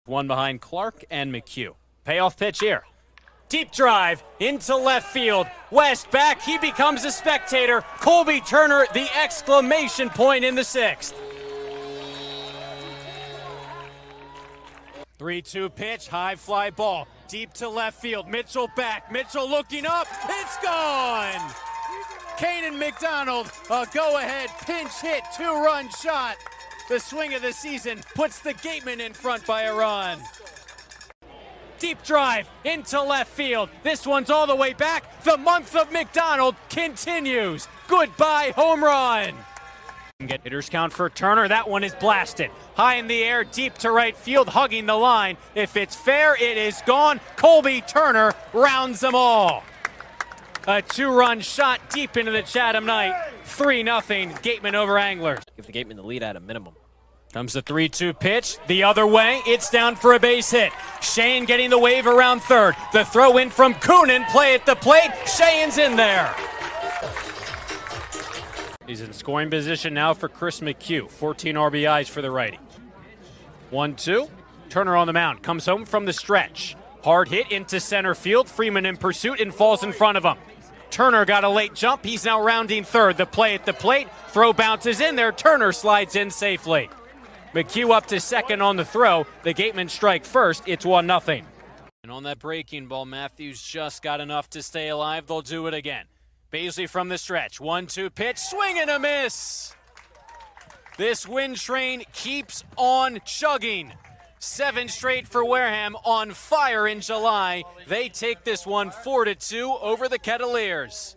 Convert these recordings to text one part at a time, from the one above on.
One behind Clark and McHugh. Payoff pitch here. Deep drive into left field. West back. He becomes a spectator. Colby Turner, the exclamation point in the sixth. 3-2 pitch, high fly ball. Deep to left field. Mitchell back. Mitchell looking up. It's gone. Caden McDonald, a go-ahead pinch hit, two-run shot. The swing of the season puts the Gateman in front by a run. Deep drive into left field. This one's all the way back. The month of McDonald continues. Goodbye home run. Get hitters count for Turner. That one is blasted. High in the air, deep to right field, hugging the line. If it's fair, it is gone. Colby Turner rounds them all. A two-run shot deep into the Chatham night. 3-0, Gateman over Anglers. Give the Gateman the lead at a minimum. Comes the 3-2 pitch. The other way, it's down for a base hit. Shane getting the wave around third. The throw in from Coonan, play at the plate. Shane's in there. He's in scoring position now for Chris McHugh. 14 RBIs for the righty. 1-2. Turner on the mound. Comes home from the stretch. Hard hit into center field. Freeman in pursuit and falls in front of him. Turner got a late jump. He's now rounding third. The play at the plate. Throw bounces in there. Turner slides in safely. McHugh up to second on the throw. The Gatemen strike first. It's 1-0. And on that breaking ball, Matthews just got enough to stay alive. They'll do it again. Baisley from the stretch. 1-2 pitch. Swing and a miss. This wind train keeps on chugging. 7 straight for Wareham, on fire in July. They take this one 4-2 over the Kettleers.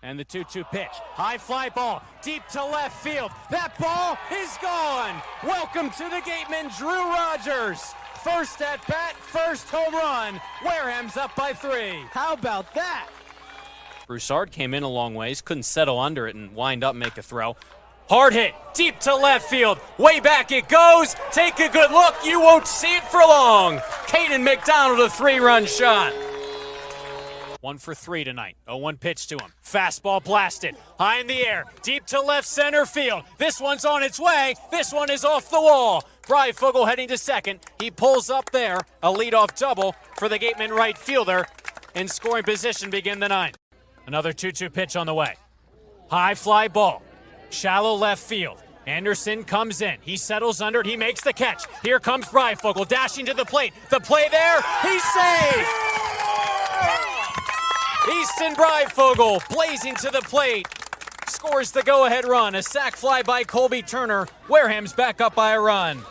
And the 2-2 pitch. High fly ball, deep to left field. That ball is gone. Welcome to the Gateman, Drew Rogers. First at bat, first home run. Wareham's up by 3. How about that? Broussard came in a long ways, couldn't settle under it and wind up make a throw. Hard hit, deep to left field. Way back it goes. Take a good look. You won't see it for long. Caden McDonald, a 3-run shot. 1 for 3 tonight. 0-1 pitch to him. Fastball blasted. High in the air. Deep to left center field. This one's on its way. This one is off the wall. Breifogel heading to second. He pulls up there. A leadoff double for the Gateman right fielder. In scoring position begin the 9th. Another 2-2 pitch on the way. High fly ball. Shallow left field. Anderson comes in. He settles under it. He makes the catch. Here comes Breifogel dashing to the plate. The play there. He's safe. Easton Breifogel blazing to the plate. Scores the go-ahead run. A sac fly by Colby Turner. Wareham's back up by a run.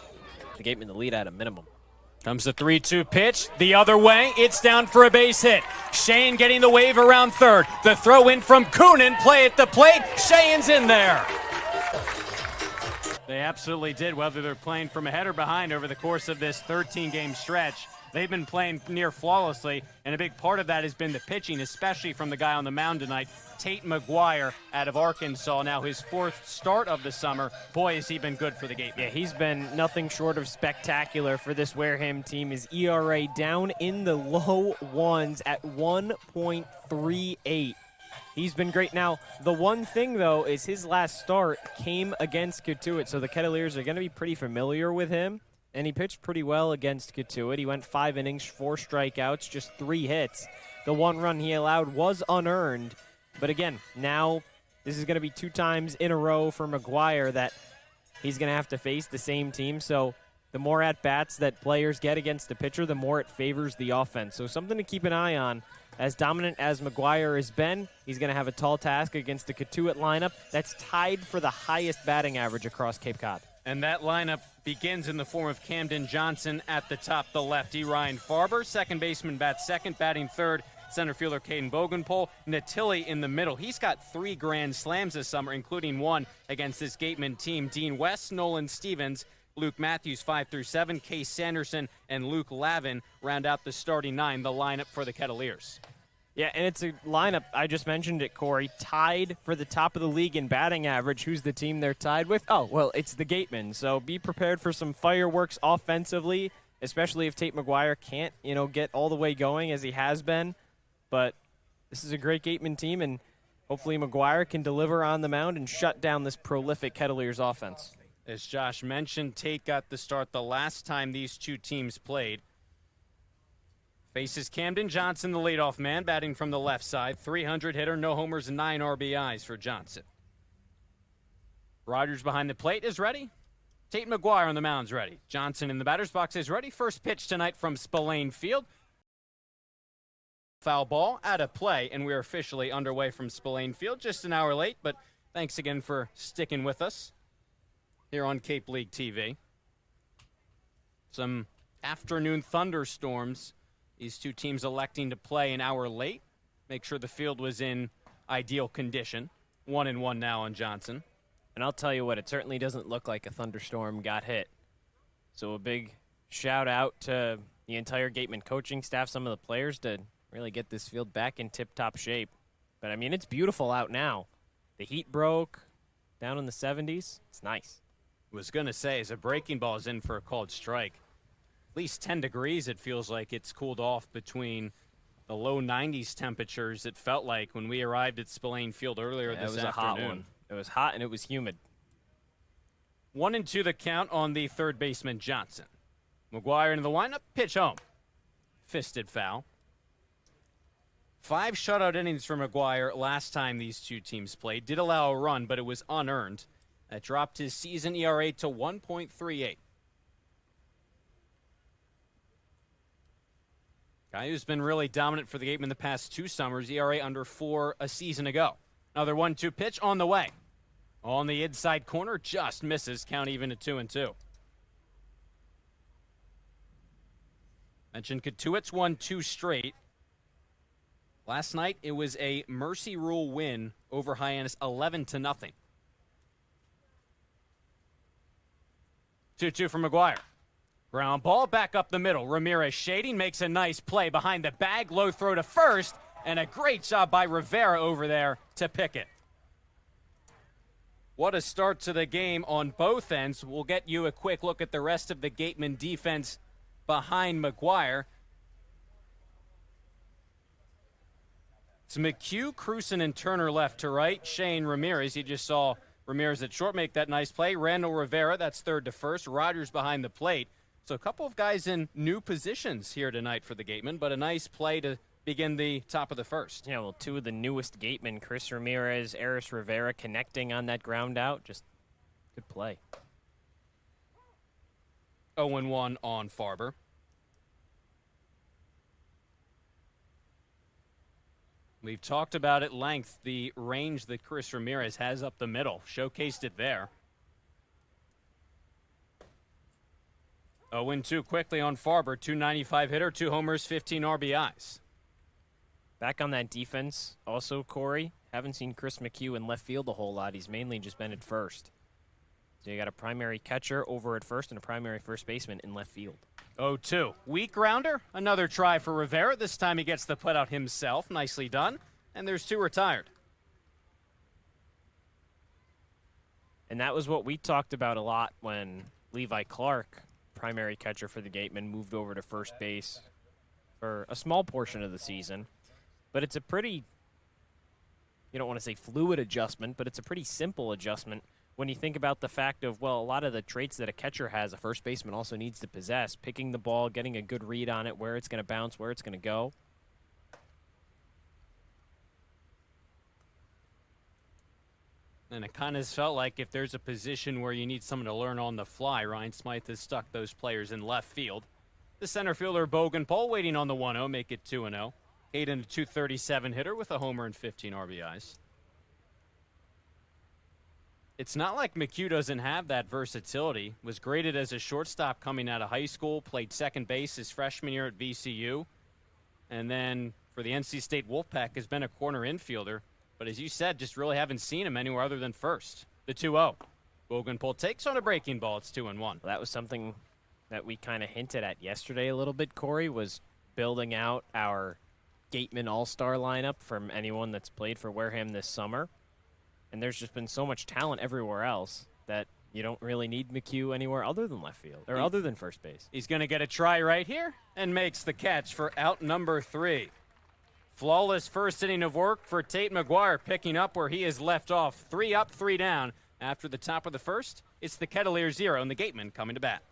The Gateman the lead at a minimum. Comes the 3-2 pitch. The other way, it's down for a base hit. Shane getting the wave around third. The throw in from Coonan, play at the plate. Shane's in there. They absolutely did, whether they're playing from ahead or behind over the course of this 13-game stretch. They've been playing near flawlessly, and a big part of that has been the pitching, especially from the guy on the mound tonight, Tate McGuire out of Arkansas. Now his 4th start of the summer. Boy, has he been good for the Gatemen. Yeah, he's been nothing short of spectacular for this Wareham team. His ERA down in the low ones at 1.38. He's been great. Now, the one thing, though, is his last start came against Cotuit, so the Kettleers are going to be pretty familiar with him. And he pitched pretty well against Cotuit. He went 5 innings, 4 strikeouts, just 3 hits. The 1 run he allowed was unearned. But again, now this is going to be 2 times in a row for McGuire that he's going to have to face the same team. So the more at-bats that players get against the pitcher, the more it favors the offense. So something to keep an eye on. As dominant as McGuire has been, he's going to have a tall task against the Cotuit lineup that's tied for the highest batting average across Cape Cod. And that lineup begins in the form of Camden Johnson at the top, the lefty. Ryan Farber, second baseman, bats second, batting third. Center fielder Caden Bogenpol. Natilli in the middle. He's got 3 grand slams this summer, including 1 against this Gateman team. Dean West, Nolan Stevens, Luke Matthews 5 through 7, Case Sanderson, and Luke Lavin round out the starting 9, the lineup for the Kettleers. Yeah, and it's a lineup, I just mentioned it, Corey, tied for the top of the league in batting average. Who's the team they're tied with? Oh, well, it's the Gatemen. So be prepared for some fireworks offensively, especially if Tate McGuire can't, get all the way going as he has been. But this is a great Gateman team, and hopefully McGuire can deliver on the mound and shut down this prolific Kettleers offense. As Josh mentioned, Tate got the start the last time these two teams played. Faces Camden Johnson, the leadoff man, batting from the left side. 300 hitter, no homers, 9 RBIs for Johnson. Rogers behind the plate is ready. Tate McGuire on the mound's ready. Johnson in the batter's box is ready. First pitch tonight from Spillane Field. Foul ball out of play, and we're officially underway from Spillane Field. Just an hour late, but thanks again for sticking with us here on Cape League TV. Some afternoon thunderstorms. These two teams electing to play an hour late. Make sure the field was in ideal condition. 1-1 now on Johnson. And I'll tell you what, it certainly doesn't look like a thunderstorm got hit. So a big shout out to the entire Gateman coaching staff, some of the players, to really get this field back in tip-top shape. But, I mean, it's beautiful out now. The heat broke down in the 70s. It's nice. Was going to say, as a breaking ball is in for a called strike, at least 10 degrees it feels like it's cooled off between the low 90s temperatures it felt like when we arrived at Spillane Field earlier this afternoon. It was a hot one. It was hot and it was humid. 1-2 the count on the third baseman Johnson. McGuire into the windup, pitch home. Fisted foul. 5 shutout innings for McGuire last time these two teams played. Did allow a run, but it was unearned. That dropped his season ERA to 1.38. Guy who's been really dominant for the Gatemen the past 2 summers. ERA under 4 a season ago. Another 1-2 pitch on the way. On the inside corner, just misses. Count even at 2-2. Mentioned Katuitz's won 2 straight. Last night, it was a mercy rule win over Hyannis, 11-0. 2-2 from McGuire. Ground ball back up the middle. Ramirez shading, makes a nice play behind the bag. Low throw to first, and a great job by Rivera over there to pick it. What a start to the game on both ends. We'll get you a quick look at the rest of the Gateman defense behind McGuire. It's McHugh, Cruson, and Turner left to right. Shane Ramirez, you just saw Ramirez at short make that nice play. Randall Rivera, that's third to first. Rogers behind the plate. So a couple of guys in new positions here tonight for the Gatemen, but a nice play to begin the top of the first. Yeah, well, 2 of the newest Gatemen, Chris Ramirez, Eris Rivera, connecting on that ground out. Just good play. 0-1 on Farber. We've talked about at length the range that Chris Ramirez has up the middle. Showcased it there. 0-2 quickly on Farber. 295 hitter, 2 homers, 15 RBIs. Back on that defense, also, Cory. Haven't seen Chris McHugh in left field a whole lot. He's mainly just been at first. So you got a primary catcher over at first and a primary first baseman in left field. 0-2. Weak grounder. Another try for Rivera. This time he gets the putout himself. Nicely done. And there's 2 retired. And that was what we talked about a lot when Levi Clark, primary catcher for the Gatemen, moved over to first base for a small portion of the season. But it's a pretty, you don't want to say fluid adjustment, but it's a pretty simple adjustment when you think about the fact of, well, a lot of the traits that a catcher has, a first baseman also needs to possess. Picking the ball, getting a good read on it, where it's going to bounce, where it's going to go. And it kind of felt like if there's a position where you need someone to learn on the fly, Ryan Smythe has stuck those players in left field. The center fielder, Bogenpol, waiting on the 1-0, make it 2-0. 8 and a 237 hitter with a homer and 15 RBIs. It's not like McHugh doesn't have that versatility. Was graded as a shortstop coming out of high school, played second base his freshman year at VCU, and then for the NC State Wolfpack has been a corner infielder. But as you said, just really haven't seen him anywhere other than first. The 2-0. Bogenpol takes on a breaking ball. It's 2-1. Well, that was something that we kind of hinted at yesterday a little bit, Cory, was building out our Gateman All-Star lineup from anyone that's played for Wareham this summer. And there's just been so much talent everywhere else that you don't really need McHugh anywhere other than left field, or other than first base. He's going to get a try right here and makes the catch for out number 3. Flawless first inning of work for Tate McGuire, picking up where he is left off. 3 up, 3 down. After the top of the first, it's the Kettleers 0 and the Gatemen coming to bat.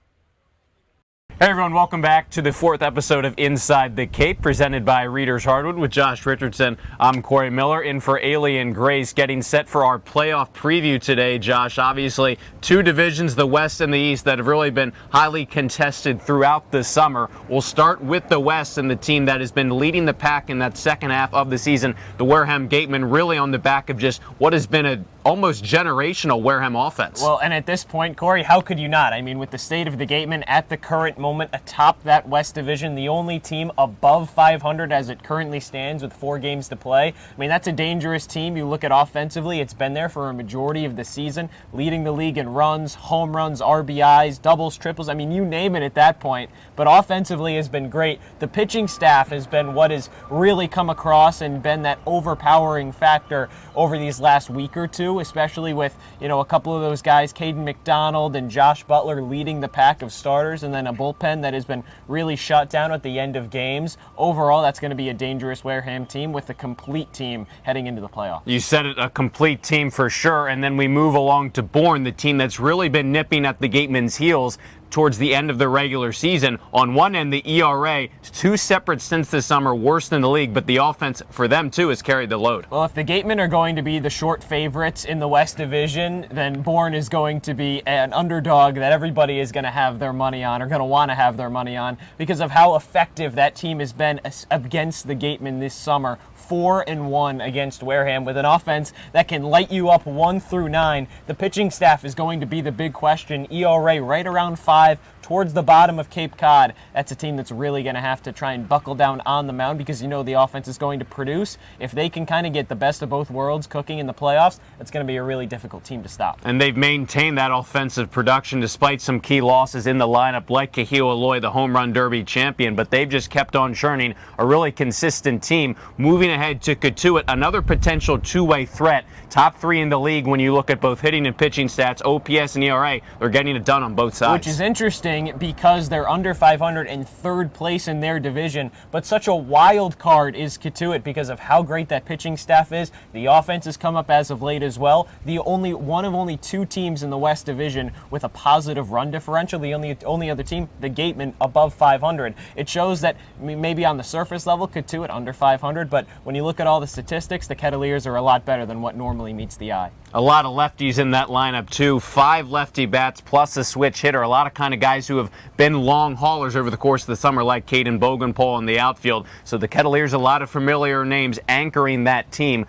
Hey everyone, welcome back to the fourth episode of Inside the Cape, presented by Readers Hardwood with Josh Richardson. I'm Cory Miller, in for Alien Grace, getting set for our playoff preview today, Josh. Obviously, two divisions, the West and the East, that have really been highly contested throughout the summer. We'll start with the West and the team that has been leading the pack in that second half of the season, the Wareham Gatemen, really on the back of just what has been a almost generational Wareham offense. Well, and at this point, Cory, how could you not? I mean, with the state of the Gatemen at the current moment atop that West Division, the only team above 500 as it currently stands with 4 games to play. I mean, that's a dangerous team. You look at offensively, it's been there for a majority of the season, leading the league in runs, home runs, RBIs, doubles, triples. I mean, you name it at that point. But offensively has been great. The pitching staff has been what has really come across and been that overpowering factor over these last week or two, especially with, a couple of those guys, Caden McDonald and Josh Butler, leading the pack of starters, and then a bullpen that has been really shut down at the end of games. Overall, that's going to be a dangerous Wareham team with a complete team heading into the playoffs. You said it, a complete team for sure, and then we move along to Bourne, the team that's really been nipping at the Gatemen's heels towards the end of the regular season. On one end, the ERA, 2 separate stints this summer, worse than the league, but the offense for them too has carried the load. Well, if the Gatemen are going to be the short favorites in the West Division, then Bourne is going to be an underdog that everybody is going to have their money on, or going to want to have their money on, because of how effective that team has been against the Gatemen this summer. 4-1 against Wareham with an offense that can light you up 1 through 9. The pitching staff is going to be the big question. ERA right around 5, towards the bottom of Cape Cod. That's a team that's really going to have to try and buckle down on the mound, because the offense is going to produce. If they can kind of get the best of both worlds cooking in the playoffs, it's going to be a really difficult team to stop. And they've maintained that offensive production despite some key losses in the lineup, like Kahio Aloy, the home run derby champion, but they've just kept on churning, a really consistent team. Moving ahead to Cotuit, another potential two-way threat. Top 3 in the league when you look at both hitting and pitching stats, OPS and ERA. They're getting it done on both sides. Which is interesting because they're under 500 and 3rd place in their division, but such a wild card is Cotuit because of how great that pitching staff is. The offense has come up as of late as well. The only 2 teams in the West Division with a positive run differential. The only other team, the Gatemen, above 500. It shows that maybe on the surface level, Cotuit under 500, but when you look at all the statistics, the Kettleers are a lot better than what normally meets the eye. A lot of lefties in that lineup too. 5 lefty bats plus a switch hitter. A lot of kind of guys who have been long haulers over the course of the summer, like Caden Bogenpole in the outfield. So the Kettleers, a lot of familiar names anchoring that team.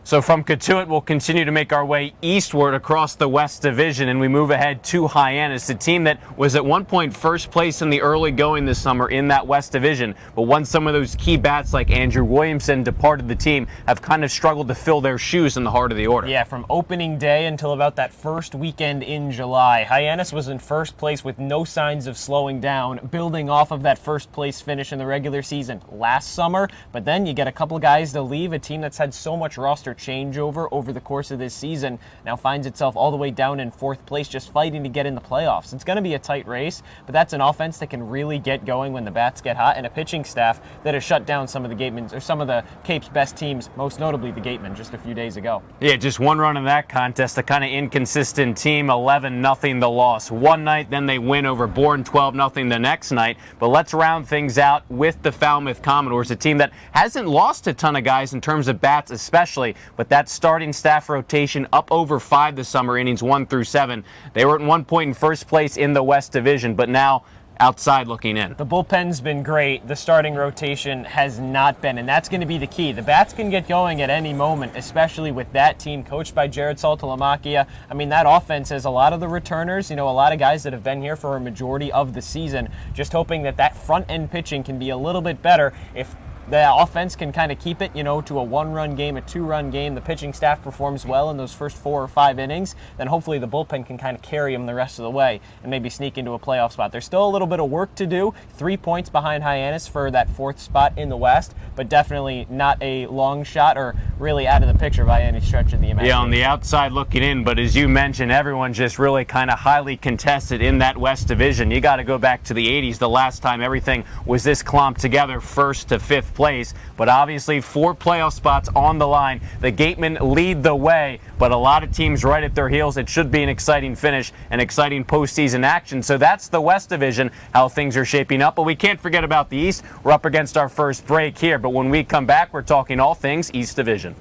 So from Cotuit, we'll continue to make our way eastward across the West Division, and we move ahead to Hyannis, a team that was at one point first place in the early going this summer in that West Division. But once some of those key bats like Andrew Williamson departed the team, have kind of struggled to fill their shoes in the heart of the order. Yeah, from opening day until about that first weekend in July, Hyannis was in first place with no signs of slowing down, building off of that first place finish in the regular season last summer. But then you get a couple guys to leave, a team that's had so much roster changeover over the course of this season now finds itself all the way down in 4th place, just fighting to get in the playoffs. It's going to be a tight race, but that's an offense that can really get going when the bats get hot, and a pitching staff that has shut down some of the Gatemen's, or some of the Cape's best teams, most notably the Gatemen, just a few days ago. Yeah, just 1 run in that contest, a kind of inconsistent team. 11-0 the loss one night, then they win over Bourne 12-0 the next night. But let's round things out with the Falmouth Commodores, a team that hasn't lost a ton of guys in terms of bats especially, but that starting staff rotation up over 5 this summer, innings 1 through 7. They were at one point in first place in the West Division, but now outside looking in. The bullpen's been great. The starting rotation has not been, and that's going to be the key. The bats can get going at any moment, especially with that team coached by Jared Saltalamakia. I mean, that offense has a lot of the returners, a lot of guys that have been here for a majority of the season, just hoping that that front-end pitching can be a little bit better. If the offense can kind of keep it, to a 1-run game, a 2-run game, the pitching staff performs well in those first 4 or 5 innings, then hopefully the bullpen can kind of carry them the rest of the way and maybe sneak into a playoff spot. There's still a little bit of work to do. 3 points behind Hyannis for that 4th spot in the West, but definitely not a long shot or really out of the picture by any stretch of the imagination. Yeah, on the outside looking in, but as you mentioned, everyone's just really kind of highly contested in that West Division. You got to go back to the 80s, the last time everything was this clumped together, 1st to 5th place. But obviously 4 playoff spots on the line. The Gatemen lead the way, but a lot of teams right at their heels. It should be an exciting finish, an exciting postseason action. So that's the West Division, how things are shaping up. But we can't forget about the East. We're up against our first break here, but when we come back, we're talking all things East Division.